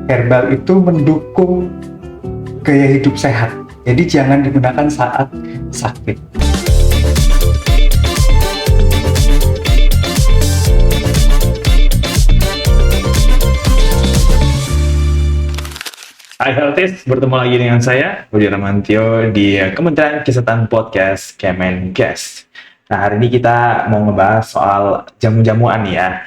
Herbal itu mendukung gaya hidup sehat. Jadi jangan digunakan saat sakit. Hai Healthies, bertemu lagi dengan saya, Budi Ramantio di Kementerian Kesehatan Podcast Kemenkes. Nah, hari ini kita mau ngebahas soal jamu-jamuan nih ya,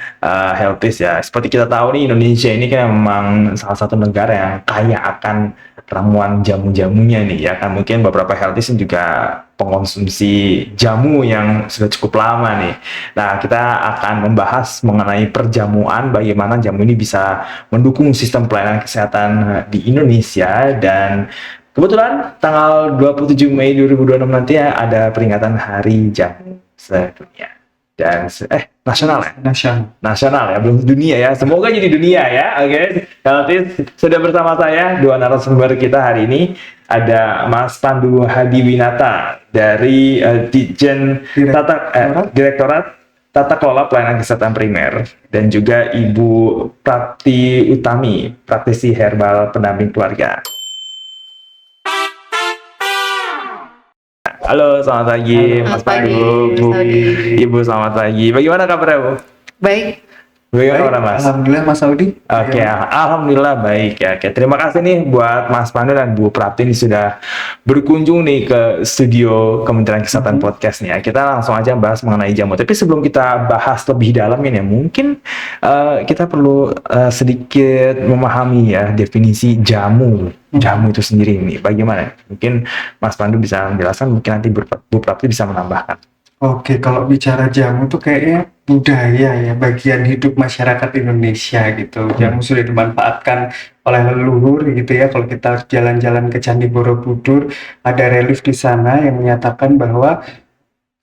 Healthies ya. Seperti kita tahu nih, Indonesia ini kan memang salah satu negara yang kaya akan ramuan jamu-jamunya nih ya kan. Mungkin beberapa Healthies juga pengonsumsi jamu yang sudah cukup lama nih. Nah, kita akan membahas mengenai perjamuan, bagaimana jamu ini bisa mendukung sistem pelayanan kesehatan di Indonesia. Dan kebetulan tanggal 27 Mei 2026 nanti ada peringatan Hari Jamu Sedunia. Dan nasional ya? Nasional ya, belum dunia ya. Semoga jadi dunia ya. Oke. Nanti sudah bersama saya dua narasumber kita hari ini. Ada Mas Pandu Hadiwinata dari Direktorat Tata Kelola Pelayanan Kesehatan Primer, dan juga Ibu Prapti Utami, praktisi herbal pendamping keluarga. Halo, selamat pagi Mas Pandu, Bu. Ibu, selamat pagi. Bagaimana kabarnya, Bu? Baik. Bagaimana Mas? Alhamdulillah Mas Audi. Oke, alhamdulillah baik ya. Oke, terima kasih nih buat Mas Pandu dan Bu Prapti ini sudah berkunjung nih ke studio Kementerian Kesehatan Podcast nih ya. Kita langsung aja bahas mengenai jamu. Tapi sebelum kita bahas lebih dalam ini, mungkin kita perlu sedikit memahami ya definisi jamu. Jamu itu sendiri ini bagaimana? Mungkin Mas Pandu bisa menjelaskan, mungkin nanti Bu Prapti bisa menambahkan. Oke, kalau bicara jamu tuh kayaknya budaya ya, bagian hidup masyarakat Indonesia gitu. Jamu sudah dimanfaatkan oleh leluhur gitu ya. Kalau kita jalan-jalan ke Candi Borobudur, ada relief di sana yang menyatakan bahwa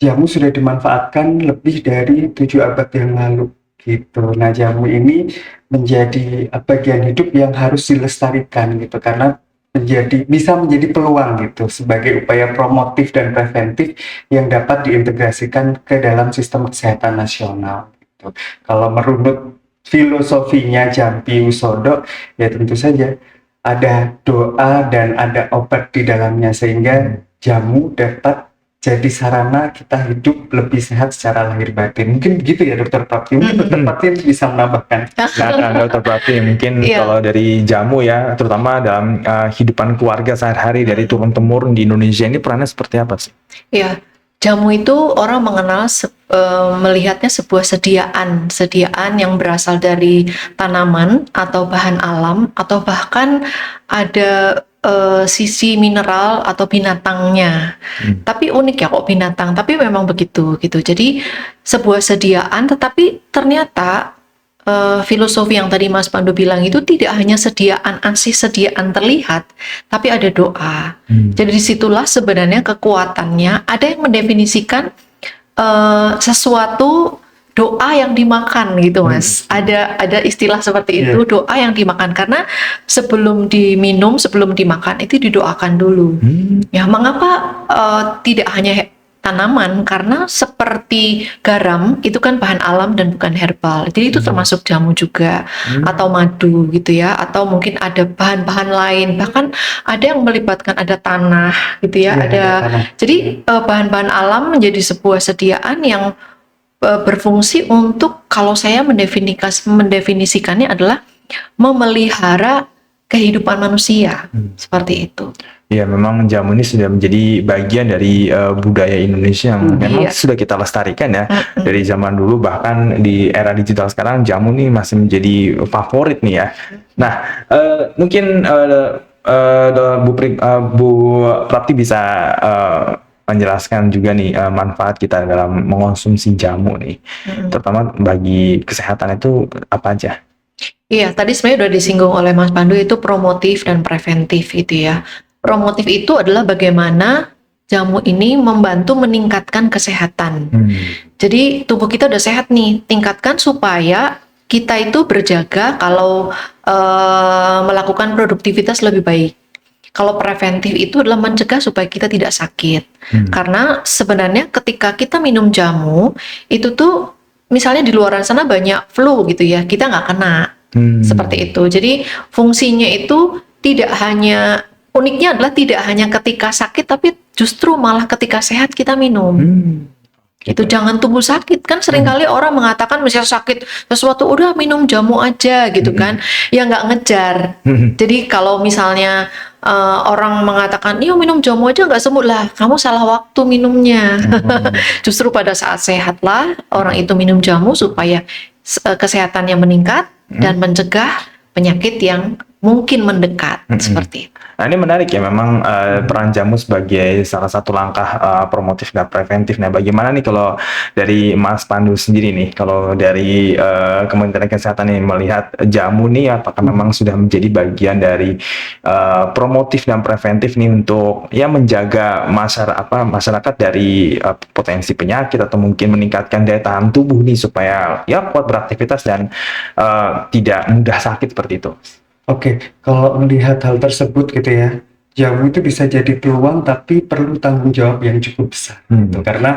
jamu sudah dimanfaatkan lebih dari 7 abad yang lalu gitu. Nah, jamu ini menjadi bagian hidup yang harus dilestarikan gitu, karena bisa menjadi peluang gitu sebagai upaya promotif dan preventif yang dapat diintegrasikan ke dalam sistem kesehatan nasional gitu. Kalau merunut filosofinya Jampi Usodo, ya tentu saja ada doa dan ada obat di dalamnya, sehingga jamu dapat jadi sarana kita hidup lebih sehat secara lahir batin. Mungkin begitu ya Dokter Prapti. Mungkin Dokter Prapti bisa menambahkan. Nah, Dokter Prapti mungkin kalau dari jamu ya, terutama dalam kehidupan keluarga sehari-hari dari turun-temurun di Indonesia ini perannya seperti apa sih? Iya, jamu itu orang mengenal melihatnya sebuah sediaan yang berasal dari tanaman atau bahan alam, atau bahkan ada sisi mineral atau binatangnya. Tapi unik ya kok binatang, tapi memang begitu gitu. Jadi sebuah sediaan, tetapi ternyata filosofi yang tadi Mas Pandu bilang itu tidak hanya sediaan terlihat, tapi ada doa. Jadi disitulah sebenarnya kekuatannya. Ada yang mendefinisikan sesuatu doa yang dimakan gitu Mas. Ada istilah seperti itu, doa yang dimakan, karena sebelum diminum, sebelum dimakan itu didoakan dulu. Ya, mengapa tidak hanya tanaman? Karena seperti garam itu kan bahan alam dan bukan herbal. Jadi itu termasuk jamu juga, atau madu gitu ya, atau mungkin ada bahan-bahan lain. Bahkan ada yang melibatkan ada tanah gitu ya, jadi bahan-bahan alam menjadi sebuah sediaan yang berfungsi untuk, kalau saya mendefinisikannya adalah memelihara kehidupan manusia, seperti itu. Ya, memang jamu ini sudah menjadi bagian dari budaya Indonesia yang memang sudah kita lestarikan ya dari zaman dulu. Bahkan di era digital sekarang jamu ini masih menjadi favorit nih ya. Nah, mungkin Bu Prapti bisa menjelaskan juga nih manfaat kita dalam mengonsumsi jamu nih, terutama bagi kesehatan itu apa aja? Iya, tadi sebenarnya sudah disinggung oleh Mas Pandu, itu promotif dan preventif gitu ya. Promotif itu adalah bagaimana jamu ini membantu meningkatkan kesehatan. Jadi tubuh kita udah sehat nih, tingkatkan supaya kita itu berjaga kalau melakukan produktivitas lebih baik. Kalau preventif itu adalah mencegah supaya kita tidak sakit. Karena sebenarnya ketika kita minum jamu, itu tuh misalnya di luar sana banyak flu gitu ya, kita nggak kena. Seperti itu. Jadi fungsinya itu uniknya adalah tidak hanya ketika sakit, tapi justru malah ketika sehat kita minum. Itu jangan tunggu sakit, kan seringkali orang mengatakan misalnya sakit sesuatu udah minum jamu aja gitu kan, ya nggak ngejar. Jadi kalau misalnya orang mengatakan iya minum jamu aja nggak sembuh, lah kamu salah waktu minumnya. Justru pada saat sehat lah orang itu minum jamu supaya kesehatannya meningkat dan mencegah penyakit yang mungkin mendekat seperti itu. Nah ini menarik ya, memang peran jamu sebagai salah satu langkah promotif dan preventif. Nah bagaimana nih kalau dari Mas Pandu sendiri nih, kalau dari Kementerian Kesehatan ini melihat jamu nih, apakah memang sudah menjadi bagian dari promotif dan preventif nih untuk ya menjaga masyarakat dari potensi penyakit atau mungkin meningkatkan daya tahan tubuh nih supaya ya kuat beraktivitas dan tidak mudah sakit seperti itu. Oke, kalau melihat hal tersebut gitu ya, jamu itu bisa jadi peluang tapi perlu tanggung jawab yang cukup besar gitu. Karena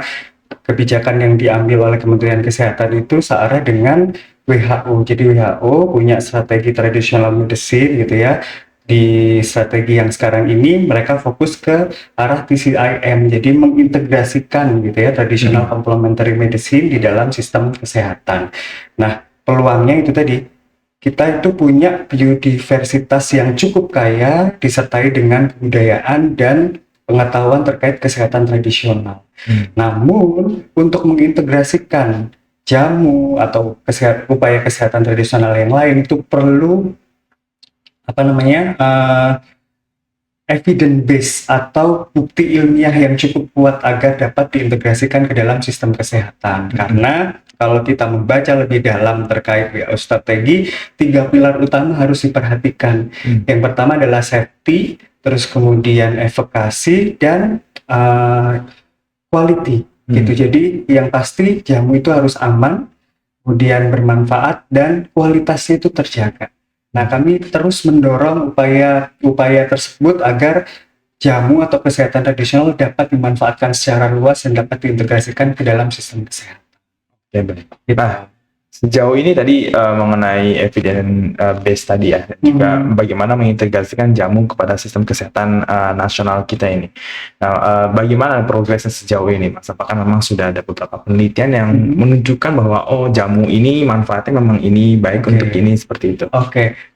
kebijakan yang diambil oleh Kementerian Kesehatan itu searah dengan WHO. Jadi WHO punya strategi traditional medicine gitu ya. Di strategi yang sekarang ini mereka fokus ke arah TCIM, jadi mengintegrasikan gitu ya traditional complementary medicine di dalam sistem kesehatan. Nah, peluangnya itu tadi, kita itu punya biodiversitas yang cukup kaya disertai dengan kebudayaan dan pengetahuan terkait kesehatan tradisional. Namun untuk mengintegrasikan jamu atau upaya kesehatan tradisional yang lain itu perlu evidence base atau bukti ilmiah yang cukup kuat agar dapat diintegrasikan ke dalam sistem kesehatan. Karena kalau kita membaca lebih dalam terkait WHO strategi, 3 pilar utama harus diperhatikan. Yang pertama adalah safety, terus kemudian efikasi dan quality. Gitu. Jadi yang pasti jamu itu harus aman, kemudian bermanfaat dan kualitasnya itu terjaga. Nah, kami terus mendorong upaya tersebut agar jamu atau kesehatan tradisional dapat dimanfaatkan secara luas dan dapat diintegrasikan ke dalam sistem kesehatan. Ya, baik. Nah, sejauh ini tadi mengenai evidence base tadi ya, dan juga bagaimana mengintegrasikan jamu kepada sistem kesehatan nasional kita ini. Nah, bagaimana progresnya sejauh ini, Mas? Apakah memang sudah ada beberapa penelitian yang menunjukkan bahwa jamu ini manfaatnya memang ini baik untuk ini seperti itu?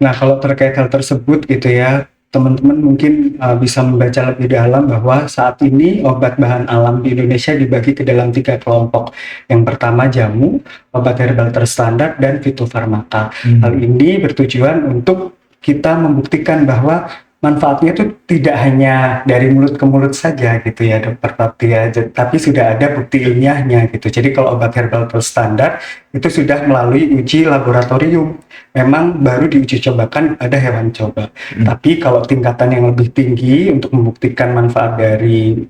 Nah kalau terkait hal tersebut gitu ya, teman-teman mungkin bisa membaca lebih dalam bahwa saat ini obat bahan alam di Indonesia dibagi ke dalam 3 kelompok. Yang pertama jamu, obat herbal terstandar, dan fitofarmaka. Hal ini bertujuan untuk kita membuktikan bahwa manfaatnya itu tidak hanya dari mulut ke mulut saja gitu ya dokter Tati ya, tapi sudah ada bukti ilmiahnya gitu. Jadi kalau obat herbal terstandar itu sudah melalui uji laboratorium, memang baru diuji cobakan pada hewan coba. Tapi kalau tingkatan yang lebih tinggi untuk membuktikan manfaat dari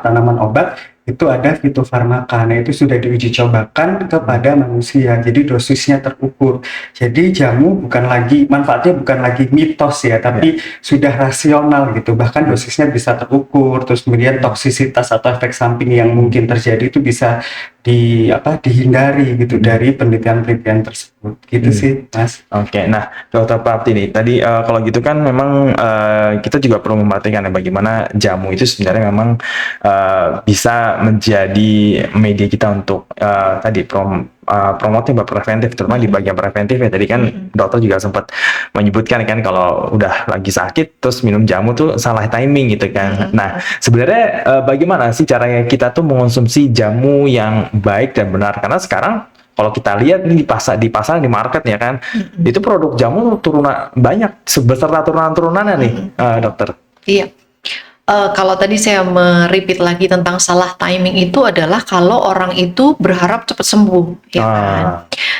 tanaman obat, itu ada fitofarmaka. Nah itu sudah diuji cobakan kepada manusia, jadi dosisnya terukur. Jadi jamu manfaatnya bukan lagi mitos ya, tapi sudah rasional gitu, bahkan dosisnya bisa terukur, terus kemudian toksisitas atau efek samping yang mungkin terjadi itu bisa dihindari gitu dari penelitian-penelitian tersebut gitu sih, Mas. Nah Dokter Prapti nih tadi kalau gitu kan memang kita juga perlu memperhatikan bagaimana jamu itu sebenarnya memang bisa menjadi media kita untuk promotif preventif, terutama di bagian preventif ya. Tadi kan dokter juga sempat menyebutkan kan kalau udah lagi sakit terus minum jamu tuh salah timing gitu kan. Nah sebenarnya bagaimana sih caranya kita tuh mengonsumsi jamu yang baik dan benar, karena sekarang kalau kita lihat nih di pasar di market ya kan, itu produk jamu turunan banyak beserta turunan-turunannya nih dokter. Iya. Kalau tadi saya merepeat lagi tentang salah timing itu adalah kalau orang itu berharap cepat sembuh, ya kan?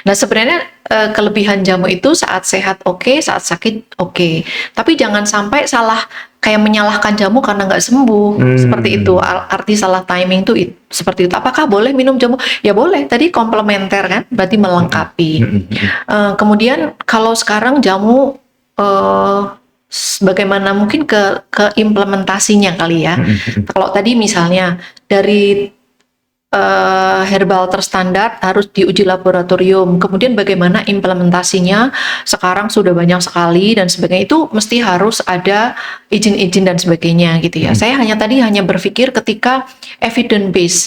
Nah sebenarnya kelebihan jamu itu saat sehat oke, saat sakit oke. Tapi jangan sampai salah kayak menyalahkan jamu karena nggak sembuh, seperti itu. Arti salah timing itu seperti itu. Apakah boleh minum jamu? Ya boleh. Tadi komplementer kan, berarti melengkapi. Kemudian kalau sekarang jamu bagaimana mungkin ke implementasinya kali ya. Kalau tadi misalnya dari herbal terstandar harus diuji laboratorium. Kemudian bagaimana implementasinya sekarang sudah banyak sekali dan sebagainya, itu mesti harus ada izin-izin dan sebagainya gitu ya. Saya hanya berpikir ketika evidence base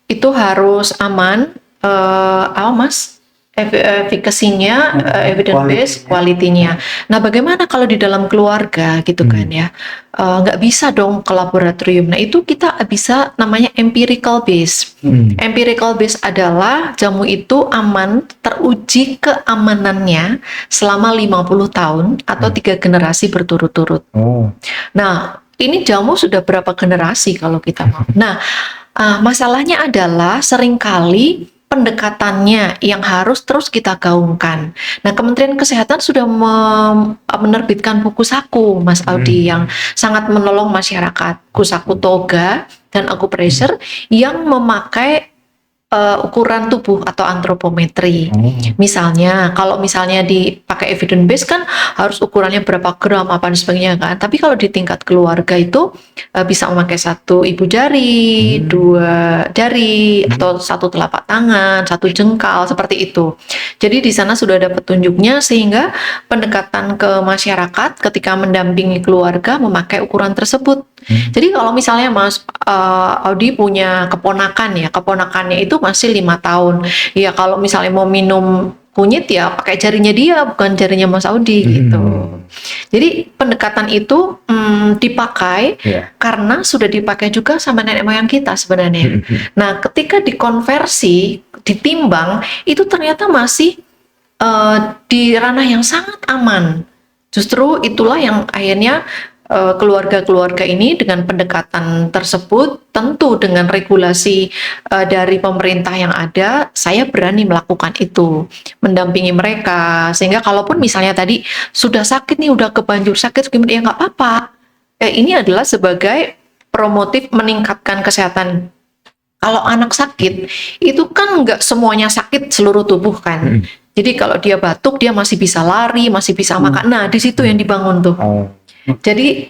itu harus aman, apa Mas? Efikasinya, evidence base, quality-nya. Nah, bagaimana kalau di dalam keluarga gitu kan ya? Nggak bisa dong ke laboratorium. Nah, itu kita bisa namanya empirical base. Empirical base adalah jamu itu aman, teruji keamanannya selama 50 tahun atau 3 generasi berturut-turut. Nah, ini jamu sudah berapa generasi kalau kita mau. Nah, masalahnya adalah seringkali pendekatannya yang harus terus kita gaungkan. Nah, Kementerian Kesehatan sudah menerbitkan buku saku, Mas Audi, yang sangat menolong masyarakat. Kusaku toga dan akupressure yang memakai ukuran tubuh atau antropometri. Misalnya, kalau misalnya dipakai evidence base kan harus ukurannya berapa gram apa dan sebagainya kan. Tapi kalau di tingkat keluarga itu bisa memakai 1 ibu jari, 2 jari, atau 1 telapak tangan, 1 jengkal, seperti itu. Jadi di sana sudah ada petunjuknya sehingga pendekatan ke masyarakat ketika mendampingi keluarga memakai ukuran tersebut. Jadi kalau misalnya Mas Audi punya keponakan ya, keponakannya itu masih 5 tahun. Ya kalau misalnya mau minum kunyit ya pakai jarinya dia, bukan jarinya Mas Audi gitu. Jadi pendekatan itu dipakai karena sudah dipakai juga sama nenek moyang kita sebenarnya. Nah, ketika dikonversi, ditimbang, itu ternyata masih di ranah yang sangat aman. Justru itulah yang akhirnya keluarga-keluarga ini dengan pendekatan tersebut, tentu dengan regulasi dari pemerintah yang ada, saya berani melakukan itu, mendampingi mereka, sehingga kalaupun misalnya tadi sudah sakit nih, udah kebanjur sakit, ya nggak apa-apa. Ini adalah sebagai promotif meningkatkan kesehatan. Kalau anak sakit, itu kan nggak semuanya sakit seluruh tubuh kan. Jadi kalau dia batuk, dia masih bisa lari, masih bisa makan. Nah, di situ yang dibangun tuh. Jadi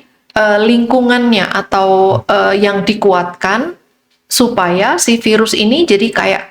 lingkungannya atau yang dikuatkan supaya si virus ini jadi kayak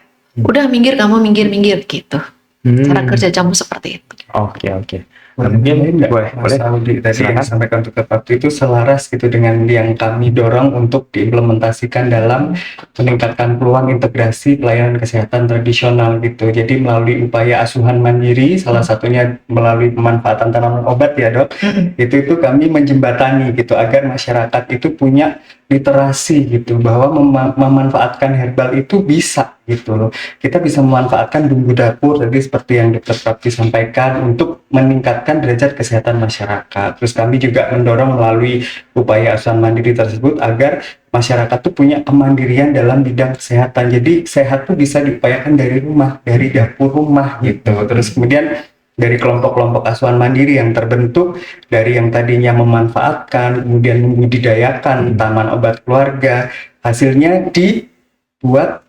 udah minggir, kamu minggir gitu. Cara kerja jamu seperti itu. Oke. Mungkin boleh Mas Audi tadi yang disampaikan untuk waktu itu selaras gitu dengan yang kami dorong untuk diimplementasikan dalam meningkatkan peluang integrasi pelayanan kesehatan tradisional gitu. Jadi melalui upaya asuhan mandiri, salah satunya melalui pemanfaatan tanaman obat ya Dok, itu kami menjembatani gitu agar masyarakat itu punya literasi gitu bahwa memanfaatkan herbal itu bisa gitu loh. Kita bisa memanfaatkan bumbu dapur tadi seperti yang Dr. Prapti sampaikan untuk meningkatkan derajat kesehatan masyarakat. Terus kami juga mendorong melalui upaya asuhan mandiri tersebut agar masyarakat tuh punya kemandirian dalam bidang kesehatan. Jadi sehat tuh bisa diupayakan dari rumah, dari dapur rumah gitu. Terus kemudian dari kelompok-kelompok asuhan mandiri yang terbentuk dari yang tadinya memanfaatkan, kemudian membudidayakan taman obat keluarga, hasilnya dibuat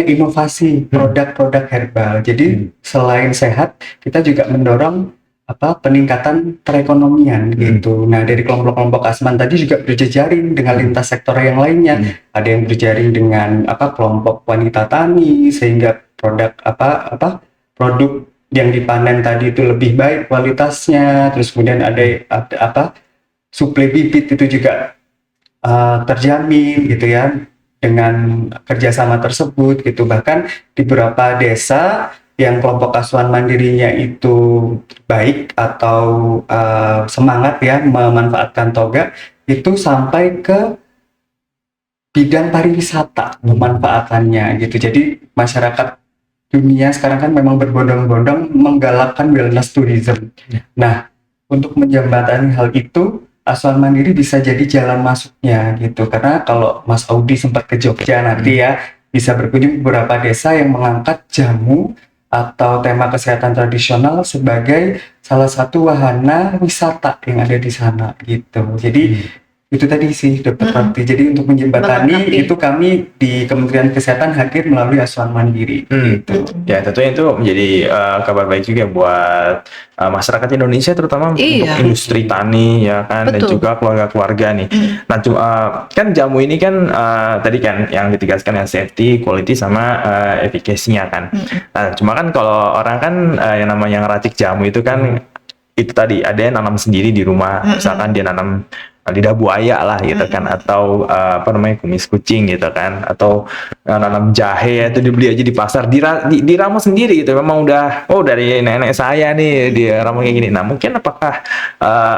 inovasi produk-produk herbal. Jadi selain sehat, kita juga mendorong peningkatan perekonomian gitu. Nah, dari kelompok-kelompok ASMAN tadi juga berjejaring dengan lintas sektor yang lainnya. Ada yang berjaring dengan kelompok wanita tani sehingga produk produk yang dipanen tadi itu lebih baik kualitasnya. Terus kemudian ada suplai bibit itu juga terjamin gitu ya dengan kerjasama tersebut gitu. Bahkan di beberapa desa yang kelompok asuhan mandirinya itu baik atau semangat ya memanfaatkan toga, itu sampai ke bidang pariwisata pemanfaatannya gitu. Jadi masyarakat dunia sekarang kan memang berbondong-bondong menggalakkan wellness tourism. Nah, untuk menjembatani hal itu, asuhan mandiri bisa jadi jalan masuknya gitu. Karena kalau Mas Audi sempat ke Jogja nanti ya, bisa berkunjung beberapa desa yang mengangkat jamu atau tema kesehatan tradisional sebagai salah satu wahana wisata yang ada di sana gitu. Jadi Itu tadi sih Dokter Mm-mm. Fakti. Jadi untuk menjembatani Melengkapi. itu kami di Kementerian Kesehatan hadir melalui asuhan mandiri gitu. Ya, tentunya itu menjadi kabar baik juga buat masyarakat Indonesia, terutama untuk Iya. industri tani ya kan, dan Betul. juga keluarga-keluarga nih. Nah, kan jamu ini kan tadi kan yang ditegaskan yang safety, quality sama efikasinya kan. Nah, cuma kan kalau orang kan yang namanya ngeracik jamu itu kan itu tadi ada yang nanam sendiri di rumah, misalkan dia nanam lidah buaya lah gitu kan, atau apa namanya kumis kucing gitu kan, atau nanam jahe atau dibeli aja di pasar diramu sendiri gitu, memang udah dari nenek saya nih dia ramu kayak gini. Nah, mungkin apakah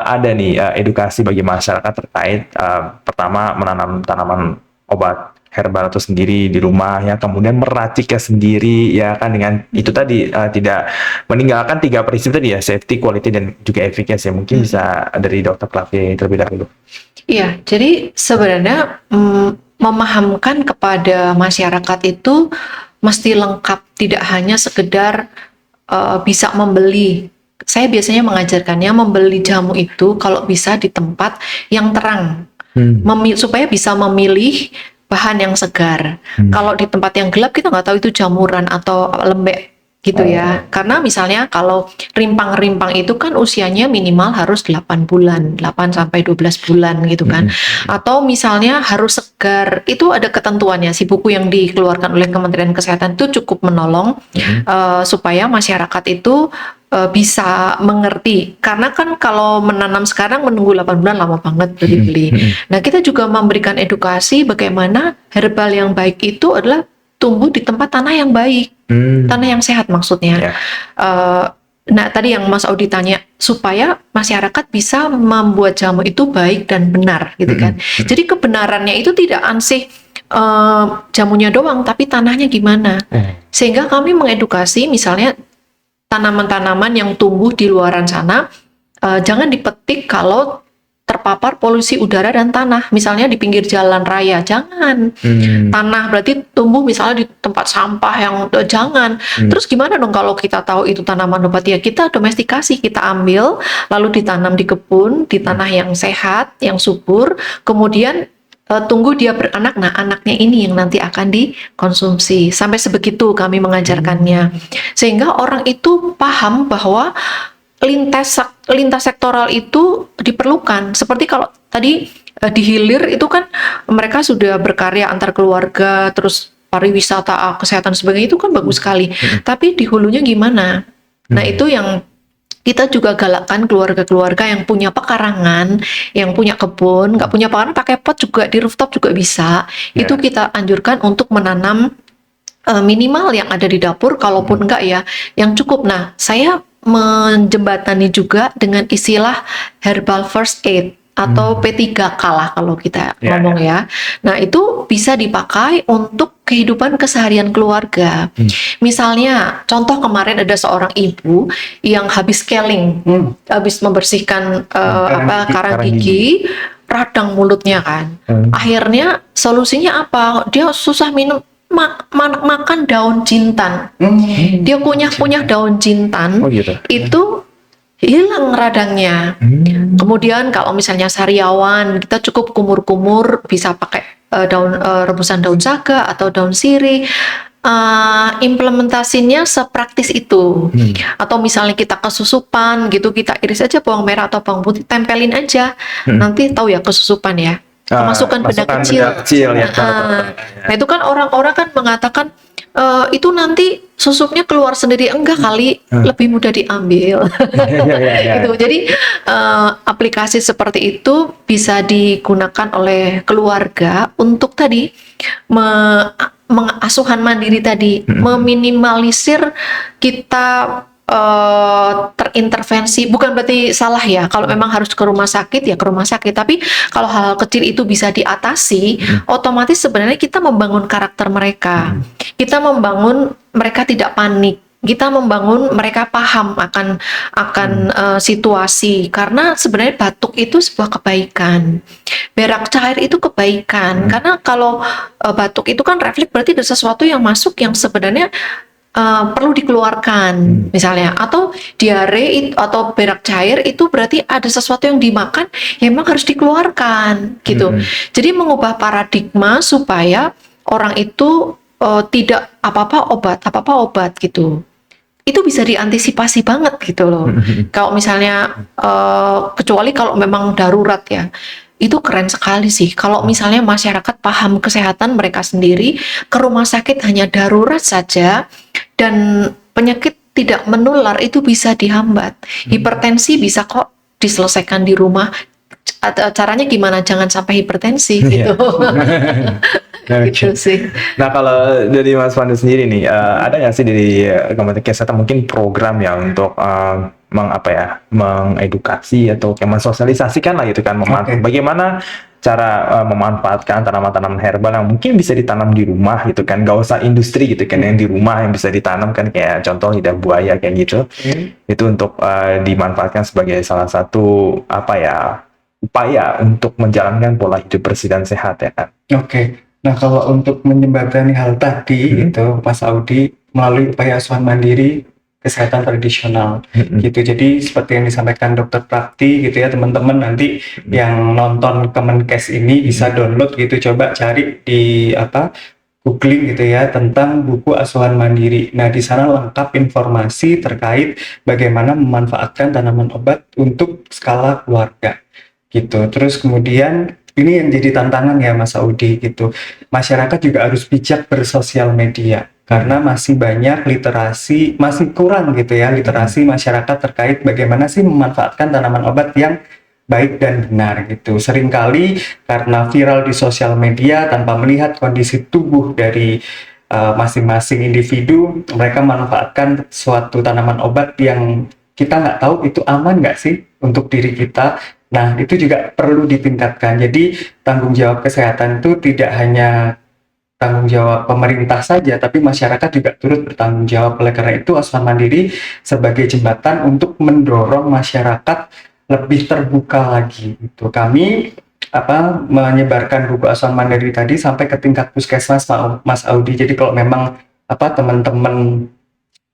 ada nih edukasi bagi masyarakat terkait pertama menanam tanaman obat herbal itu sendiri di rumah ya, kemudian meraciknya sendiri ya kan, dengan itu tadi tidak meninggalkan 3 prinsip tadi ya, safety, quality, dan juga efficacy ya. Mungkin bisa dari Dokter Klavi terlebih dahulu. Iya, jadi sebenarnya memahamkan kepada masyarakat itu mesti lengkap, tidak hanya sekedar bisa membeli. Saya biasanya mengajarkannya membeli jamu itu kalau bisa di tempat yang terang, supaya bisa memilih bahan yang segar. Kalau di tempat yang gelap kita nggak tahu itu jamuran atau lembek gitu ya. Karena misalnya kalau rimpang-rimpang itu kan usianya minimal harus 8 bulan, 8 sampai 12 bulan gitu kan. Atau misalnya harus segar, itu ada ketentuannya. Si buku yang dikeluarkan oleh Kementerian Kesehatan itu cukup menolong supaya masyarakat itu bisa mengerti. Karena kan kalau menanam sekarang menunggu 8 bulan lama banget udah dibeli. Nah, kita juga memberikan edukasi bagaimana herbal yang baik itu adalah tumbuh di tempat tanah yang baik, tanah yang sehat maksudnya. Nah, tadi yang Mas Audi tanya, supaya masyarakat bisa membuat jamu itu baik dan benar gitu kan. Jadi kebenarannya itu tidak ansih jamunya doang, tapi tanahnya gimana. Sehingga kami mengedukasi misalnya tanaman-tanaman yang tumbuh di luaran sana jangan dipetik kalau terpapar polusi udara dan tanah. Misalnya di pinggir jalan raya, jangan. Tanah berarti tumbuh misalnya di tempat sampah yang jangan. Terus gimana dong kalau kita tahu itu tanaman obat? Ya kita domestikasi, kita ambil lalu ditanam di kebun, di tanah yang sehat, yang subur, kemudian tunggu dia beranak. Nah, anaknya ini yang nanti akan dikonsumsi. Sampai sebegitu kami mengajarkannya. Sehingga orang itu paham bahwa lintas sektoral itu diperlukan. Seperti kalau tadi di hilir itu kan mereka sudah berkarya antar keluarga, terus pariwisata, kesehatan sebagainya itu kan bagus sekali. Tapi di hulunya gimana? Nah, itu yang kita juga galakkan keluarga-keluarga yang punya pekarangan, yang punya kebun, nggak punya pekarangan pakai pot juga di rooftop juga bisa. Itu kita anjurkan untuk menanam minimal yang ada di dapur, kalaupun enggak ya, yang cukup. Nah, saya menjembatani juga dengan istilah herbal first aid atau P3K lah kalau kita ngomong ya. Nah, itu bisa dipakai untuk kehidupan keseharian keluarga. Misalnya, contoh kemarin ada seorang ibu yang habis scaling, habis membersihkan karang gigi, radang mulutnya kan. Akhirnya solusinya apa? Dia susah minum makan daun jintan. Dia kunyah daun jintan. Itu hilang radangnya. Kemudian kalau misalnya sariawan, kita cukup kumur-kumur, bisa pakai rebusan daun saga atau daun sirih. Implementasinya sepraktis itu. Atau misalnya kita kesusupan gitu, kita iris aja bawang merah atau bawang putih, tempelin aja. Nanti tahu ya kesusupan ya. Masukkan benda kecil. Nah, itu kan orang-orang kan mengatakan itu nanti susupnya keluar sendiri. Enggak kali, lebih mudah diambil. Gitu. Jadi aplikasi seperti itu bisa digunakan oleh keluarga untuk tadi mengasuhan mandiri tadi, meminimalisir kita terintervensi. Bukan berarti salah ya, kalau memang harus ke rumah sakit ya ke rumah sakit, tapi kalau hal-hal kecil itu bisa diatasi, otomatis sebenarnya kita membangun karakter mereka, kita membangun mereka tidak panik, kita membangun mereka paham akan situasi. Karena sebenarnya batuk itu sebuah kebaikan, berak cair itu kebaikan. Karena kalau batuk itu kan refleks, berarti ada sesuatu yang masuk yang sebenarnya perlu dikeluarkan misalnya, atau diare atau berak cair itu berarti ada sesuatu yang dimakan yang memang harus dikeluarkan gitu. Jadi mengubah paradigma supaya orang itu tidak apa-apa obat gitu. Itu bisa diantisipasi banget gitu loh. Kalau misalnya kecuali kalau memang darurat ya, itu keren sekali sih. Kalau misalnya masyarakat paham kesehatan mereka sendiri, ke rumah sakit hanya darurat saja dan penyakit tidak menular itu bisa dihambat. Hipertensi bisa kok diselesaikan di rumah. Caranya gimana? Jangan sampai hipertensi gitu. Gitu sih. Nah, kalau dari Mas Pandu sendiri nih, ada nggak sih dari Kementerian Kesehatan mungkin program ya untuk mengedukasi atau kayak mensosialisasikan lah gitu kan, bagaimana cara memanfaatkan tanaman-tanaman herbal yang mungkin bisa ditanam di rumah gitu kan, gak usah industri gitu kan, yang di rumah yang bisa ditanam kan, kayak contoh lidah buaya kayak gitu, itu untuk dimanfaatkan sebagai salah satu upaya untuk menjalankan pola hidup bersih dan sehat ya kan. Nah, kalau untuk menjembatani hal tadi itu Mas Audi melalui upaya asuhan mandiri kesehatan tradisional gitu. Jadi seperti yang disampaikan Dokter Prapti gitu ya, teman-teman nanti yang nonton Kemenkes ini bisa download gitu, coba cari di googling gitu ya tentang buku asuhan mandiri. Nah, di sana lengkap informasi terkait bagaimana memanfaatkan tanaman obat untuk skala keluarga gitu. Terus kemudian ini yang jadi tantangan ya Mas Audi gitu. Masyarakat juga harus bijak bersosial media karena masih banyak masih kurang gitu ya literasi masyarakat terkait bagaimana sih memanfaatkan tanaman obat yang baik dan benar gitu. Seringkali karena viral di sosial media tanpa melihat kondisi tubuh dari masing-masing individu, mereka memanfaatkan suatu tanaman obat yang kita nggak tahu itu aman nggak sih untuk diri kita. Nah, itu juga perlu ditingkatkan. Jadi, tanggung jawab kesehatan itu tidak hanya tanggung jawab pemerintah saja, tapi masyarakat juga turut bertanggung jawab. Oleh karena itu, asuhan mandiri sebagai jembatan untuk mendorong masyarakat lebih terbuka lagi. Itu kami menyebarkan buku asuhan mandiri tadi sampai ke tingkat puskesmas, Mas Audi. Jadi, kalau memang teman-teman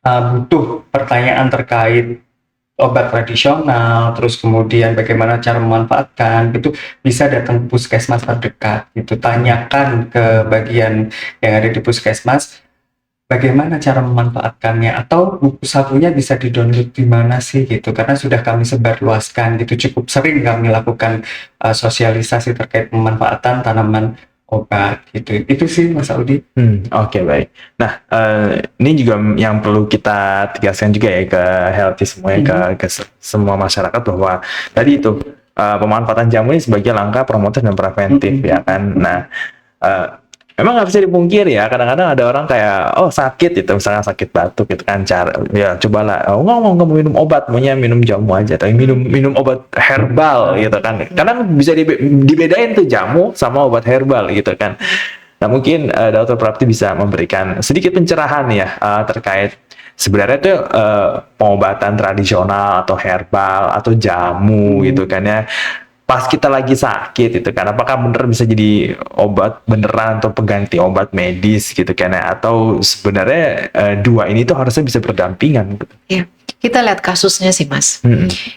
butuh pertanyaan terkait obat tradisional, terus kemudian bagaimana cara memanfaatkan, itu bisa datang ke puskesmas terdekat, gitu. Tanyakan ke bagian yang ada di puskesmas, bagaimana cara memanfaatkannya, atau buku sakunya bisa di-download di mana sih, gitu. Karena sudah kami sebarluaskan, gitu. Cukup sering kami lakukan sosialisasi terkait pemanfaatan tanaman obat gitu. Itu sih Mas Audi. Oke, baik. Nah, ini juga yang perlu kita tegaskan juga ya ke healthy semuanya, ke semua masyarakat, bahwa tadi itu pemanfaatan jamu ini sebagai langkah promotif dan preventif ya kan. Nah, memang nggak bisa dipungkiri ya, kadang-kadang ada orang kayak sakit gitu, misalnya sakit batuk gitu kan, cobalah nggak mau minum obat, maunya minum jamu aja, tapi minum obat herbal gitu kan, karena bisa dibedain tuh jamu sama obat herbal gitu kan. Nah, mungkin Dr. Prapti bisa memberikan sedikit pencerahan ya terkait sebenarnya tuh pengobatan tradisional atau herbal atau jamu gitu kan ya, pas kita lagi sakit itu kan, apakah bener bisa jadi obat beneran atau pengganti obat medis gitu kan ya, atau sebenarnya dua ini tuh harusnya bisa berdampingan gitu. Ya, kita lihat kasusnya sih Mas.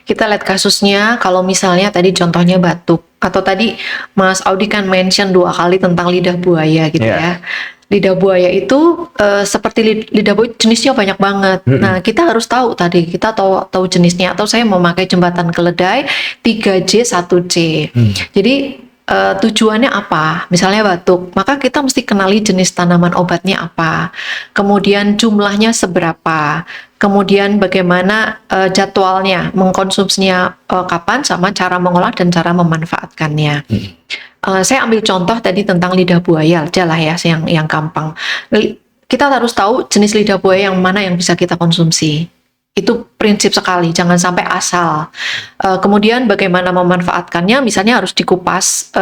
Kita lihat kasusnya, kalau misalnya tadi contohnya batuk, atau tadi Mas Audi kan mention 2 kali tentang lidah buaya gitu ya. Lidah buaya itu seperti lidah buaya jenisnya banyak banget. Nah, kita harus tahu tadi, kita tahu jenisnya, atau saya memakai jembatan keledai 3J 1C. Jadi tujuannya apa? Misalnya batuk, maka kita mesti kenali jenis tanaman obatnya apa, kemudian jumlahnya seberapa, kemudian bagaimana jadwalnya, mengkonsumsinya kapan, sama cara mengolah dan cara memanfaatkannya. Saya ambil contoh tadi tentang lidah buaya aja lah ya, yang gampang. Kita harus tahu jenis lidah buaya yang mana yang bisa kita konsumsi. Itu prinsip sekali, jangan sampai asal. Kemudian bagaimana memanfaatkannya, misalnya harus dikupas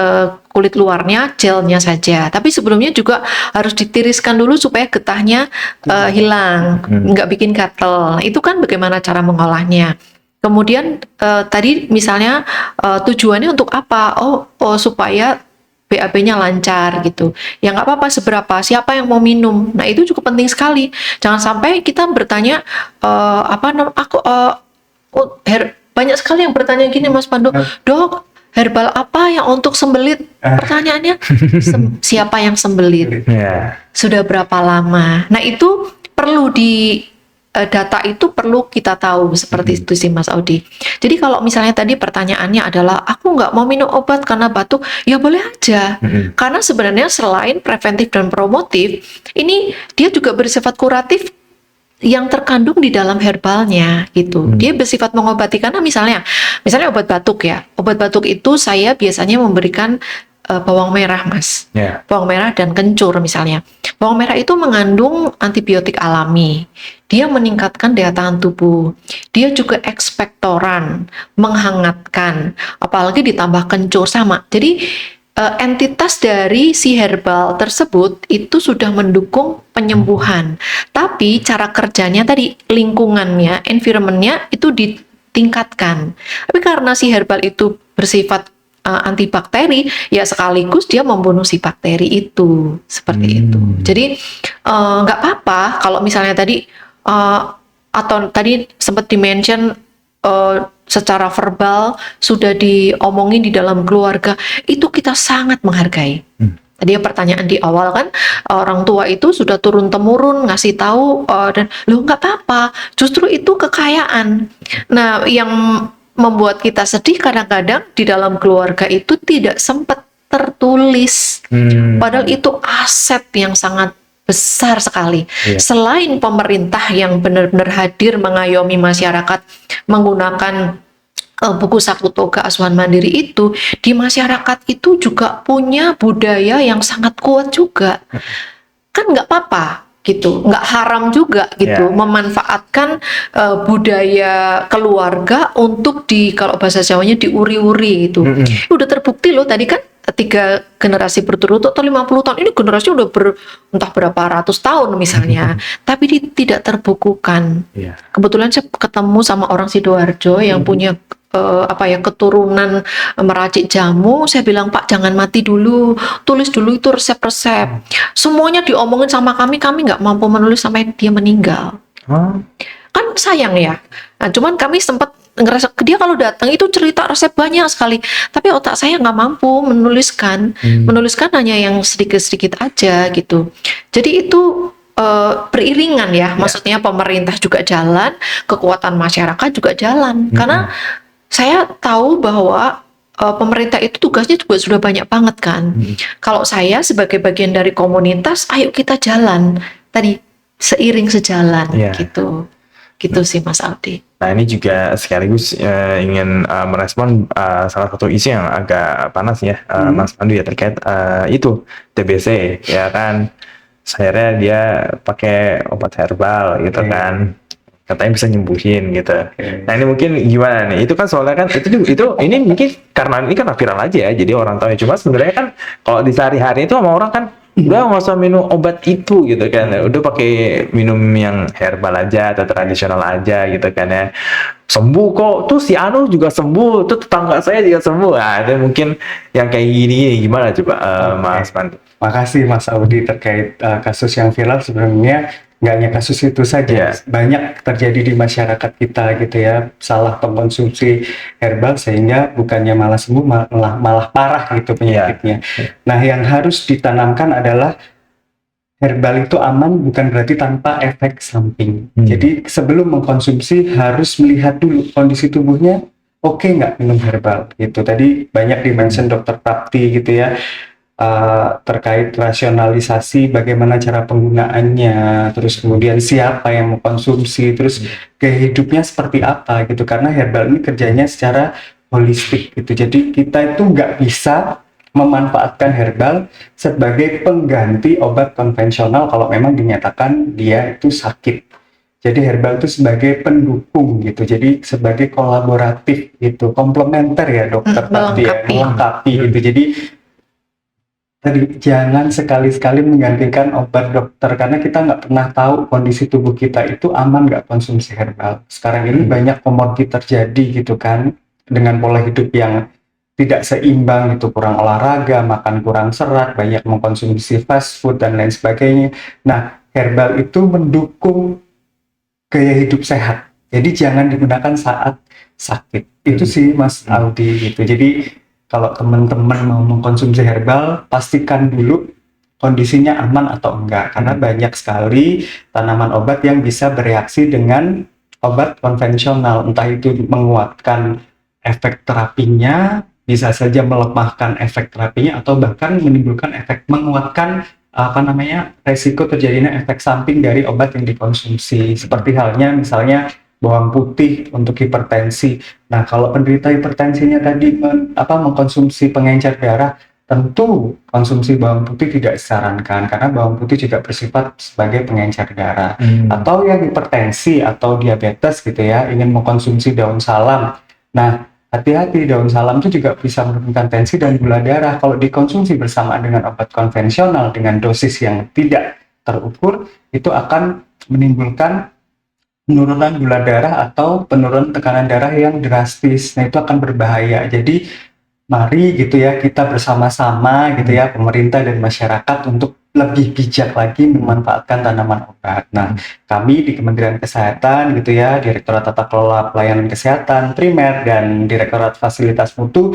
kulit luarnya, gelnya saja. Tapi sebelumnya juga harus ditiriskan dulu supaya getahnya hilang, nggak bikin gatel. Itu kan bagaimana cara mengolahnya. Kemudian tadi misalnya tujuannya untuk apa? Supaya BAB-nya lancar gitu. Ya nggak apa-apa seberapa, siapa yang mau minum. Nah itu juga penting sekali. Jangan sampai kita bertanya, banyak sekali yang bertanya gini Mas Pandu, dok, herbal apa yang untuk sembelit? Pertanyaannya, siapa yang sembelit? Ya. Sudah berapa lama? Nah itu perlu data itu perlu kita tahu seperti itu sih Mas Audi. Jadi kalau misalnya tadi pertanyaannya adalah aku nggak mau minum obat karena batuk, ya boleh aja. Karena sebenarnya selain preventif dan promotif, ini dia juga bersifat kuratif yang terkandung di dalam herbalnya gitu. Dia bersifat mengobati karena misalnya obat batuk ya. Obat batuk itu saya biasanya memberikan bawang merah Mas. Bawang merah dan kencur misalnya. Bawang merah itu mengandung antibiotik alami. Dia meningkatkan daya tahan tubuh. Dia juga ekspektoran, menghangatkan. Apalagi ditambah kencur sama. Jadi entitas dari si herbal tersebut itu sudah mendukung penyembuhan. Tapi cara kerjanya tadi, lingkungannya, environmentnya itu ditingkatkan. Tapi karena si herbal itu bersifat antibakteri, ya sekaligus dia membunuh si bakteri itu, seperti itu. Jadi nggak apa-apa kalau misalnya tadi atau tadi sempat dimention secara verbal sudah diomongin di dalam keluarga, itu kita sangat menghargai. Tadi pertanyaan di awal kan, orang tua itu sudah turun temurun ngasih tahu dan lo nggak apa-apa, justru itu kekayaan. Nah yang membuat kita sedih kadang-kadang di dalam keluarga itu tidak sempat tertulis, padahal itu aset yang sangat besar sekali. Selain pemerintah yang benar-benar hadir mengayomi masyarakat menggunakan buku Saku Toga Asuhan Mandiri itu, di masyarakat itu juga punya budaya yang sangat kuat juga. Kan nggak apa-apa gitu, nggak haram juga gitu memanfaatkan budaya keluarga untuk kalau bahasa Jawanya diuri-uri gitu. Udah terbukti loh tadi kan 3 generasi berturut-turut atau 50 tahun, ini generasi udah entah berapa ratus tahun misalnya, tapi tidak terbukukan. Kebetulan saya ketemu sama orang Sidoarjo yang punya keturunan meracik jamu. Saya bilang, Pak jangan mati dulu, tulis dulu itu resep-resep. Semuanya diomongin sama kami nggak mampu menulis sampai dia meninggal. Kan sayang ya. Nah, cuman kami sempat ngerasa dia kalau datang itu cerita resep banyak sekali, tapi otak saya nggak mampu menuliskan hanya yang sedikit-sedikit aja gitu. Jadi itu beriringan ya, maksudnya pemerintah juga jalan, kekuatan masyarakat juga jalan. Karena saya tahu bahwa pemerintah itu tugasnya juga sudah banyak banget kan. Kalau saya sebagai bagian dari komunitas, ayo kita jalan tadi seiring sejalan gitu. Gitu sih Mas Audi. Nah ini juga sekaligus ingin merespon salah satu isu yang agak panas ya Mas Pandu ya, terkait itu TBC ya kan. Akhirnya dia pakai obat herbal gitu kan, katanya bisa nyembuhin gitu. Nah ini mungkin gimana nih? Itu kan soalnya kan itu ini mungkin karena ini kan viral aja ya, jadi orang tahu. Cuma sebenarnya kan kalau di sehari-hari itu sama orang kan udah nggak usah minum obat itu gitu kan, udah pakai minum yang herbal aja atau tradisional aja gitu kan ya, sembuh kok, tuh si Anu juga sembuh, tuh tetangga saya juga sembuh. Nah itu mungkin yang kayak gini gimana coba Mas Pandu? Makasih Mas Audi terkait kasus yang viral. Sebenarnya nggak hanya kasus itu saja, banyak terjadi di masyarakat kita gitu ya, salah pengkonsumsi herbal sehingga bukannya malah sembuh malah parah gitu penyakitnya. Nah yang harus ditanamkan adalah herbal itu aman bukan berarti tanpa efek samping. Jadi sebelum mengkonsumsi harus melihat dulu kondisi tubuhnya oke nggak minum herbal gitu. Tadi banyak dimention Dokter Prapti gitu ya, terkait rasionalisasi bagaimana cara penggunaannya, terus kemudian siapa yang mengkonsumsi, terus gaya hidupnya seperti apa gitu, karena herbal ini kerjanya secara holistik gitu. Jadi kita itu nggak bisa memanfaatkan herbal sebagai pengganti obat konvensional kalau memang dinyatakan dia itu sakit. Jadi herbal itu sebagai pendukung gitu, jadi sebagai kolaboratif gitu, komplementer ya dokter tadi ya, melengkapi gitu. Jadi tadi jangan sekali-sekali menggantikan obat dokter, karena kita nggak pernah tahu kondisi tubuh kita itu aman nggak konsumsi herbal. Sekarang ini banyak komorbid terjadi gitu kan, dengan pola hidup yang tidak seimbang gitu, kurang olahraga, makan kurang serat, banyak mengkonsumsi fast food dan lain sebagainya. Nah, herbal itu mendukung gaya hidup sehat. Jadi jangan digunakan saat sakit. Itu sih Mas Aldi gitu. Jadi kalau teman-teman mau mengkonsumsi herbal, pastikan dulu kondisinya aman atau enggak. Karena banyak sekali tanaman obat yang bisa bereaksi dengan obat konvensional. Entah itu menguatkan efek terapinya, bisa saja melemahkan efek terapinya, atau bahkan menimbulkan efek menguatkan resiko terjadinya efek samping dari obat yang dikonsumsi. Seperti halnya misalnya bawang putih untuk hipertensi. Nah, kalau penderita hipertensinya tadi mengkonsumsi pengencer darah, tentu konsumsi bawang putih tidak disarankan karena bawang putih juga bersifat sebagai pengencer darah. Atau yang hipertensi atau diabetes gitu ya, ingin mengkonsumsi daun salam. Nah, hati-hati, daun salam itu juga bisa menurunkan tensi dan gula darah. Kalau dikonsumsi bersamaan dengan obat konvensional dengan dosis yang tidak terukur, itu akan menimbulkan penurunan gula darah atau penurunan tekanan darah yang drastis. Nah, itu akan berbahaya. Jadi, mari gitu ya, kita bersama-sama gitu ya, pemerintah dan masyarakat untuk lebih bijak lagi memanfaatkan tanaman obat. Nah, kami di Kementerian Kesehatan gitu ya, Direktorat Tata Kelola Pelayanan Kesehatan Primer dan Direktorat Fasilitas Mutu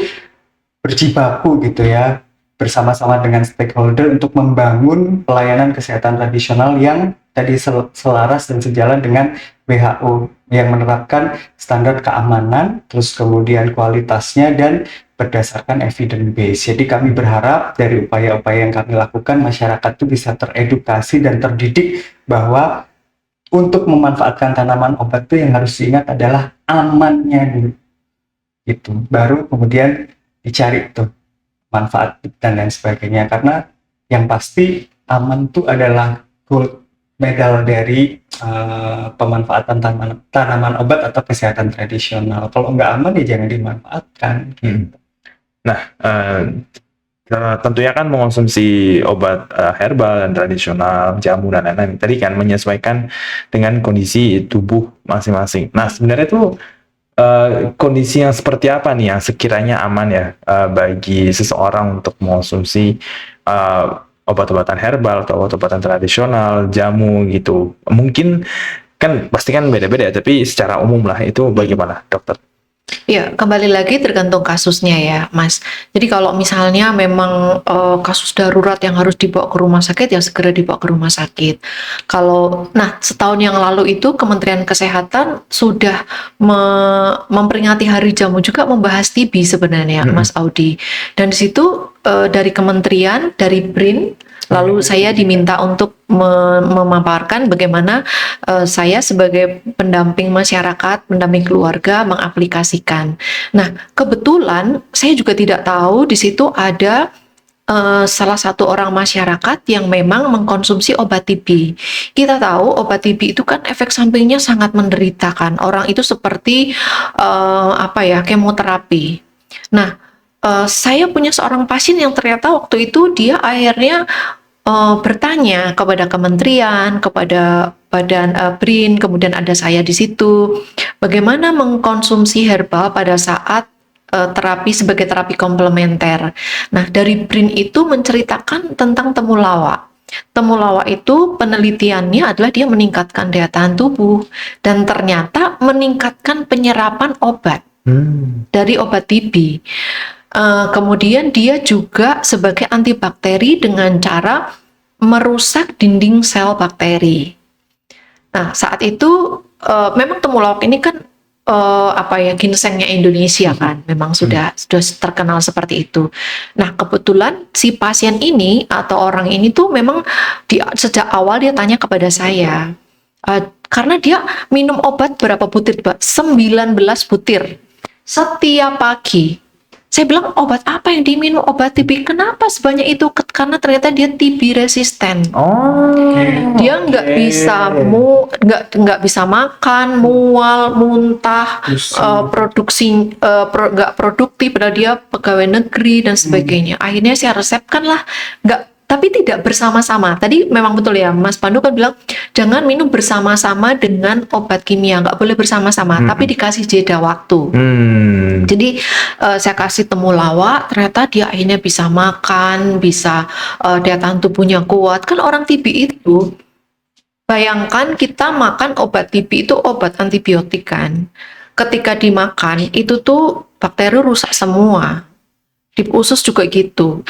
berjibaku gitu ya, bersama-sama dengan stakeholder untuk membangun pelayanan kesehatan tradisional yang tadi selaras dan sejalan dengan WHO yang menerapkan standar keamanan, terus kemudian kualitasnya dan berdasarkan evidence base. Jadi kami berharap dari upaya-upaya yang kami lakukan, masyarakat itu bisa teredukasi dan terdidik bahwa untuk memanfaatkan tanaman obat itu yang harus diingat adalah amannya dulu. Itu baru kemudian dicari tuh manfaat dan lain sebagainya. Karena yang pasti aman itu adalah gold medal dari pemanfaatan tanaman obat atau kesehatan tradisional. Kalau nggak aman ya jangan dimanfaatkan. Nah, tentunya kan mengonsumsi obat herbal dan tradisional, jamu dan lain-lain. Tadi kan menyesuaikan dengan kondisi tubuh masing-masing. Nah, sebenarnya itu kondisi yang seperti apa nih yang sekiranya aman ya bagi seseorang untuk mengonsumsi obat-obatan herbal atau obat-obatan tradisional, jamu gitu. Mungkin kan pasti kan beda-beda ya, tapi secara umum lah itu bagaimana, dokter? Ya, kembali lagi tergantung kasusnya ya, Mas. Jadi kalau misalnya memang kasus darurat yang harus dibawa ke rumah sakit, ya segera dibawa ke rumah sakit. Nah, setahun yang lalu itu Kementerian Kesehatan sudah memperingati Hari Jamu juga membahas TB sebenarnya, Mas Audi. Dan di situ dari kementerian, dari BRIN, lalu saya diminta untuk memaparkan bagaimana saya sebagai pendamping masyarakat, pendamping keluarga mengaplikasikan. Nah, kebetulan saya juga tidak tahu di situ ada salah satu orang masyarakat yang memang mengkonsumsi obat TB. Kita tahu obat TB itu kan efek sampingnya sangat menderitakan. Orang itu seperti kemoterapi. Nah, saya punya seorang pasien yang ternyata waktu itu dia akhirnya bertanya kepada kementerian, kepada badan BRIN, kemudian ada saya di situ, bagaimana mengkonsumsi herbal pada saat terapi sebagai terapi komplementer. Nah, dari BRIN itu menceritakan tentang temulawak. Temulawak itu penelitiannya adalah dia meningkatkan daya tahan tubuh dan ternyata meningkatkan penyerapan obat dari obat TB. Kemudian dia juga sebagai antibakteri dengan cara merusak dinding sel bakteri. Nah, saat itu memang temulawak ini kan ginsengnya Indonesia kan, memang sudah terkenal seperti itu. Nah, kebetulan si pasien ini atau orang ini tuh memang sejak awal dia tanya kepada saya, karena dia minum obat berapa butir, Mbak? 19 butir setiap pagi. Saya bilang, obat apa yang diminum? Obat TB. Kenapa sebanyak itu? Karena ternyata dia TB resisten. Dia nggak bisa makan, mual, muntah, produksi nggak produktif. Padahal dia pegawai negeri dan sebagainya. Akhirnya saya resepkan lah, tapi tidak bersama-sama. Tadi memang betul ya, Mas Pandu kan bilang jangan minum bersama-sama dengan obat kimia, nggak boleh bersama-sama, tapi dikasih jeda waktu. Jadi saya kasih temulawak, ternyata dia akhirnya bisa makan, bisa daya tahan tubuhnya kuat. Kan orang TB itu, bayangkan kita makan obat TB itu obat antibiotik kan. Ketika dimakan itu tuh bakteri rusak semua. Di usus juga gitu.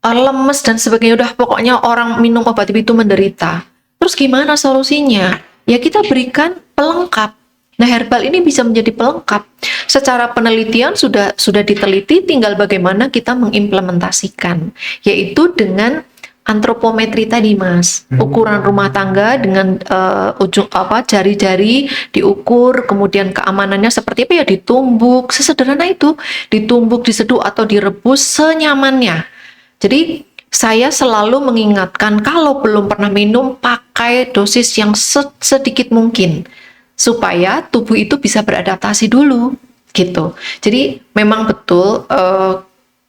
Lemes dan sebagainya, udah pokoknya orang minum obat TB itu menderita. Terus gimana solusinya? Ya kita berikan pelengkap. Nah, herbal ini bisa menjadi pelengkap. Secara penelitian sudah diteliti, tinggal bagaimana kita mengimplementasikan, yaitu dengan antropometri tadi, Mas. Ukuran rumah tangga dengan ujung jari-jari diukur, kemudian keamanannya seperti apa ya, ditumbuk, sesederhana itu, ditumbuk, diseduh atau direbus senyamannya. Jadi saya selalu mengingatkan kalau belum pernah minum, pakai dosis yang sedikit mungkin supaya tubuh itu bisa beradaptasi dulu gitu. Jadi memang betul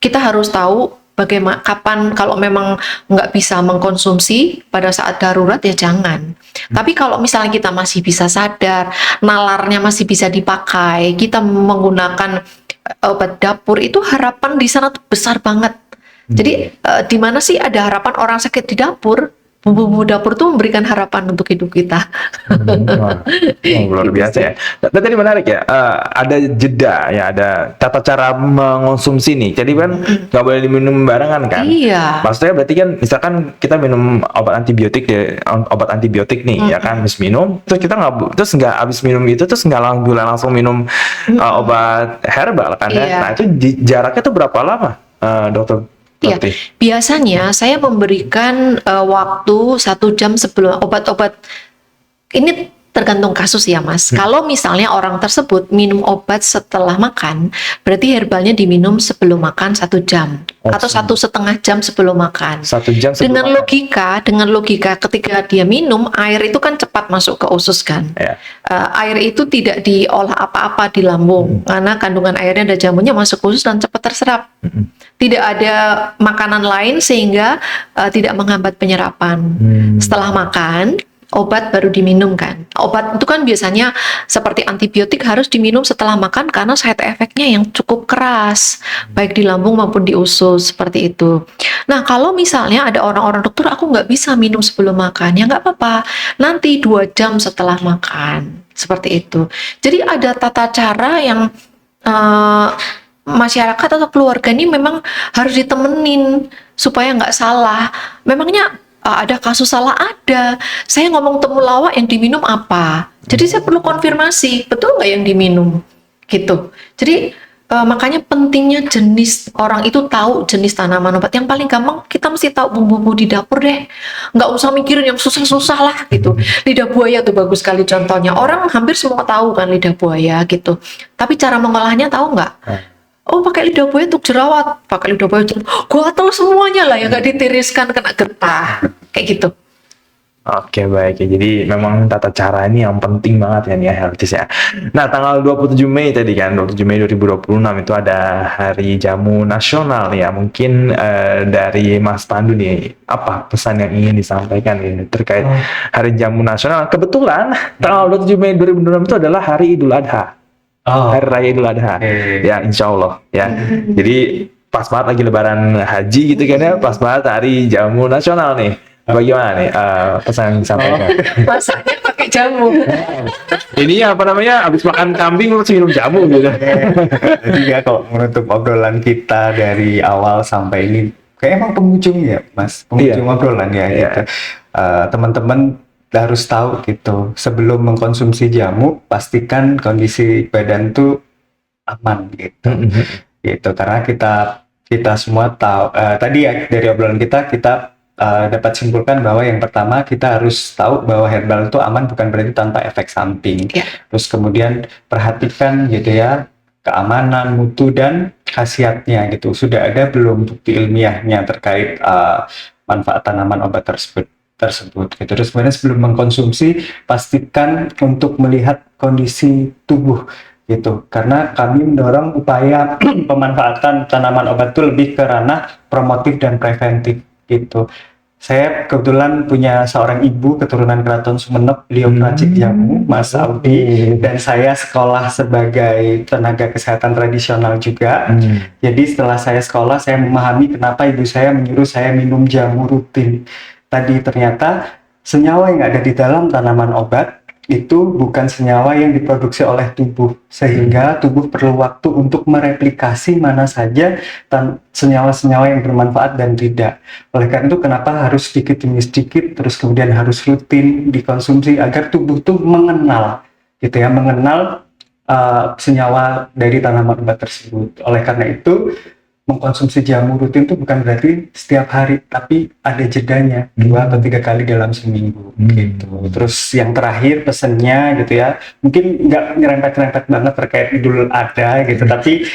kita harus tahu bagaimana, kapan, kalau memang nggak bisa mengkonsumsi pada saat darurat ya jangan. Tapi kalau misalnya kita masih bisa sadar, nalarnya masih bisa dipakai, kita menggunakan obat dapur, itu harapan di sana tuh besar banget. Jadi di mana sih ada harapan orang sakit di dapur? Bumbu-bumbu dapur tuh memberikan harapan untuk hidup kita. Luar biasa ya. Dan tadi menarik ya, ada jeda ya, ada tata cara mengonsumsi nih. Jadi kan nggak boleh diminum barengan kan? Iya. Maksudnya berarti kan, misalkan kita minum obat antibiotik nih, ya kan, habis minum, terus kita nggak habis minum itu terus nggak langsung minum obat herbal kan? Iya. Nah itu jaraknya tuh berapa lama, dokter? Iya, biasanya saya memberikan waktu 1 jam sebelum obat-obat. Ini tergantung kasus ya, Mas. Kalau misalnya orang tersebut minum obat setelah makan, berarti herbalnya diminum sebelum makan 1 jam atau 1,5 jam sebelum makan. 1 jam sebelum Dengan makan. dengan logika, ketika dia minum, air itu kan cepat masuk ke usus kan. Ya. Air itu tidak diolah apa-apa di lambung, karena kandungan airnya ada jamunya masuk ke usus dan cepat terserap. Tidak ada makanan lain sehingga tidak menghambat penyerapan. Setelah makan, obat baru diminum kan. Obat itu kan biasanya seperti antibiotik harus diminum setelah makan karena side effect-nya yang cukup keras, baik di lambung maupun di usus, seperti itu. Nah, kalau misalnya ada orang-orang, dokter aku nggak bisa minum sebelum makan, ya nggak apa-apa, nanti 2 jam setelah makan, seperti itu. Jadi ada tata cara yang masyarakat atau keluarga ini memang harus ditemenin supaya nggak salah. Memangnya ada kasus salah, ada. Saya ngomong temulawak yang diminum apa. Jadi saya perlu konfirmasi, betul nggak yang diminum? Gitu. Jadi makanya pentingnya jenis, orang itu tahu jenis tanaman obat. Yang paling gampang kita mesti tahu bumbu-bumbu di dapur deh. Nggak usah mikirin yang susah-susah lah gitu. Lidah buaya tuh bagus sekali contohnya. Orang hampir semua tahu kan lidah buaya gitu. Tapi cara mengolahnya tahu nggak? Oh, pakai lidah buaya untuk jerawat, pakai lidah buaya untuk gatal semuanya lah, ya nggak ditiriskan kena getah, kayak gitu. Oke, baik ya. Jadi memang tata cara ini yang penting banget ya nih ya, Healthies ya. Nah, tanggal 27 Mei tadi kan, 27 Mei 2026 itu ada Hari Jamu Nasional ya. Mungkin dari Mas Pandu nih, apa pesan yang ingin disampaikan nih terkait Hari Jamu Nasional? Kebetulan tanggal 27 Mei 2026 itu adalah Hari Idul Adha. Hari Raya Idul Adha. Ya, insya Allah ya. Jadi pas banget lagi Lebaran Haji gitu kan ya, pas banget Hari Jamu Nasional nih. Bagaimana nih pesan yang disampaikan? Masaknya pakai jamu. Ini apa namanya, habis makan kambing terus minum jamu gitu. Jadi ya kalau menutup obrolan kita dari awal sampai ini, kayak emang penghujung ya, Mas, penghujung obrolan ya gitu. Teman-teman harus tahu gitu, sebelum mengkonsumsi jamu pastikan kondisi badan tuh aman gitu. Gitu, karena kita semua tahu tadi ya dari obrolan kita dapat simpulkan bahwa yang pertama kita harus tahu bahwa herbal itu aman bukan berarti tanpa efek samping. Terus kemudian perhatikan gitu ya keamanan, mutu dan khasiatnya gitu. Sudah ada belum bukti ilmiahnya terkait manfaat tanaman obat tersebut gitu. Terus kemudian sebelum mengkonsumsi pastikan untuk melihat kondisi tubuh gitu, karena kami mendorong upaya pemanfaatan tanaman obat itu lebih ke ranah promotif dan preventif gitu. Saya kebetulan punya seorang ibu keturunan Keraton Sumeneb, beliau peracik jamu, Mas Audi, dan saya sekolah sebagai tenaga kesehatan tradisional juga. Jadi setelah saya sekolah, saya memahami kenapa ibu saya menyuruh saya minum jamu rutin. Tadi ternyata senyawa yang ada di dalam tanaman obat itu bukan senyawa yang diproduksi oleh tubuh, sehingga tubuh perlu waktu untuk mereplikasi mana saja senyawa-senyawa yang bermanfaat dan tidak. Oleh karena itu kenapa harus sedikit demi sedikit, terus kemudian harus rutin dikonsumsi agar tubuh tuh mengenal gitu ya, mengenal senyawa dari tanaman obat tersebut. Oleh karena itu mengkonsumsi jamu rutin itu bukan berarti setiap hari, tapi ada jedanya 2 atau 3 kali dalam seminggu gitu. Terus yang terakhir pesennya gitu ya, mungkin nggak nyerempet-nyerempet banget terkait Idul Adha gitu, tapi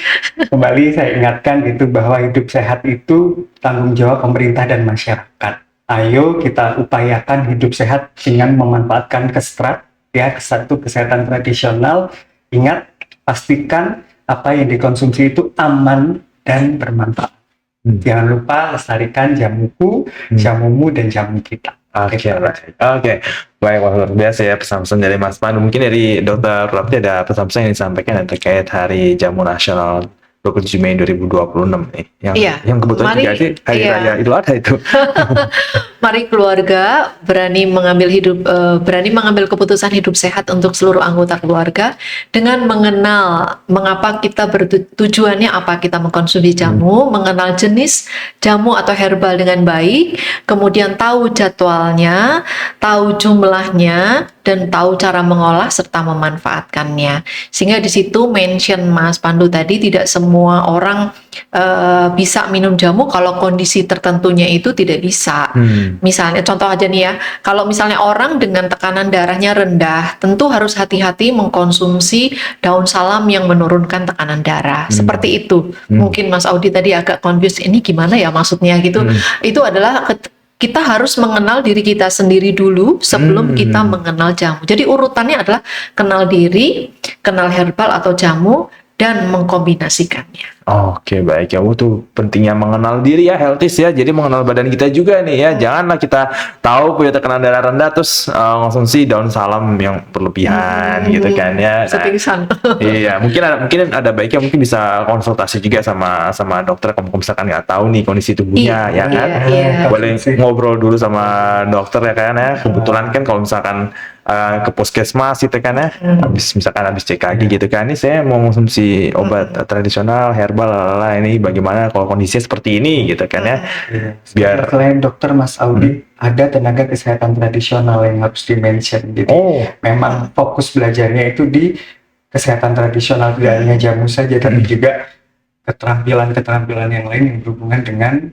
kembali saya ingatkan gitu bahwa hidup sehat itu tanggung jawab pemerintah dan masyarakat. Ayo kita upayakan hidup sehat dengan memanfaatkan keserat ya, satu kesehatan tradisional. Ingat, pastikan apa yang dikonsumsi itu aman dan bermanfaat. Jangan lupa lestarikan jamuku, jamumu, dan jamu kita. Oke, baik, wah, luar biasa ya pesan-pesan dari Mas Pandu. Mungkin dari Dr. Rapti ada pesan-pesan yang disampaikan terkait Hari Jamu Nasional 27 Mei 2026 nih. Yang kebetulan juga sih Hari Raya Idul Adha itu. Mari keluarga berani mengambil keputusan hidup sehat untuk seluruh anggota keluarga dengan mengenal mengapa kita tujuannya apa kita mengkonsumsi jamu, mengenal jenis jamu atau herbal dengan baik, kemudian tahu jadwalnya, tahu jumlahnya, dan tahu cara mengolah serta memanfaatkannya. Sehingga di situ mention Mas Pandu tadi, tidak semua orang bisa minum jamu kalau kondisi tertentunya itu tidak bisa. Misalnya contoh aja nih ya, kalau misalnya orang dengan tekanan darahnya rendah, tentu harus hati-hati mengkonsumsi daun salam yang menurunkan tekanan darah. Seperti itu. Mungkin Mas Audi tadi agak confused, ini gimana ya maksudnya gitu. Itu adalah kita harus mengenal diri kita sendiri dulu sebelum kita mengenal jamu. Jadi urutannya adalah kenal diri, kenal herbal atau jamu, dan mengkombinasikannya. Oke, baik ya. Tuh pentingnya mengenal diri ya, healthies ya. Jadi mengenal badan kita juga nih ya. Janganlah kita tahu punya tekanan darah rendah terus konsumsi daun salam yang berlebihan gitu kan ya. Sepingsan. Iya, mungkin ada baiknya mungkin bisa konsultasi juga sama dokter kalau misalkan nggak tahu nih kondisi tubuhnya ya kan. Boleh ngobrol dulu sama dokter ya kan ya. Kebetulan kan kalau misalkan ke puskesmas gitu kan ya, habis CKG gitu kan, ini saya mau konsumsi obat tradisional herbal ini bagaimana kalau kondisinya seperti ini gitu kan ya. Biar selain dokter Mas Audi, ada tenaga kesehatan tradisional yang harus di-mention. Jadi memang fokus belajarnya itu di kesehatan tradisional, tidak hanya jamu saja, tapi juga keterampilan-keterampilan yang lain yang berhubungan dengan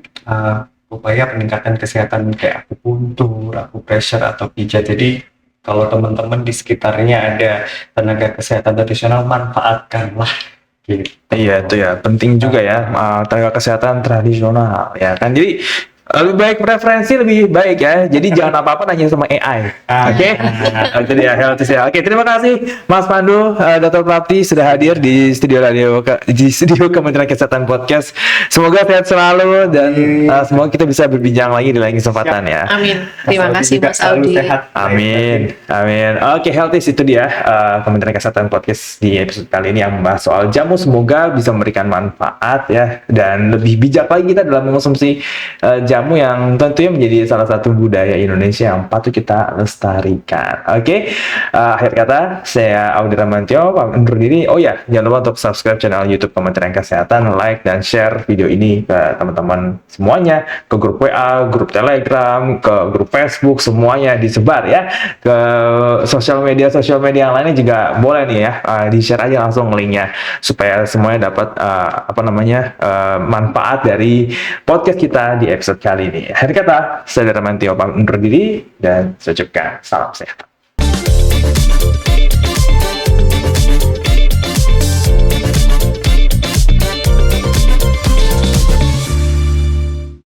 upaya peningkatan kesehatan kayak akupuntur, akupressure atau pijat. Jadi kalau teman-teman di sekitarnya ada tenaga kesehatan tradisional, manfaatkanlah gitu. Iya, itu ya penting juga ya, tenaga kesehatan tradisional ya kan. Jadi lebih baik preferensi lebih baik ya. Jadi jangan apa-apa nanya sama AI. Oke? Itu dia healthies ya. Oke, terima kasih Mas Pandu, Dr. Prapti sudah hadir di studio Kementerian Kesehatan Podcast. Semoga sehat selalu dan semoga kita bisa berbincang lagi di lain kesempatan ya. Amin. Terima kasih Mas Audi. Amin. Oke, healthies itu dia Kementerian Kesehatan Podcast di episode kali ini yang membahas soal jamu. Semoga bisa memberikan manfaat ya dan lebih bijak lagi kita dalam mengkonsumsi jamu yang tentunya menjadi salah satu budaya Indonesia yang patut kita lestarikan. Oke, akhir kata saya Audi Ramantio pamit undur diri. Oh ya, jangan lupa untuk subscribe channel YouTube Kementerian Kesehatan, like dan share video ini ke teman-teman semuanya, ke grup WA, grup Telegram, ke grup Facebook, semuanya disebar ya. Ke sosial media yang lainnya juga boleh nih ya, di-share aja langsung linknya supaya semuanya dapat manfaat dari podcast kita di episode kali ini. Akhir kata, saya Ramantio pamit undur diri dan saya ucapkan salam sehat.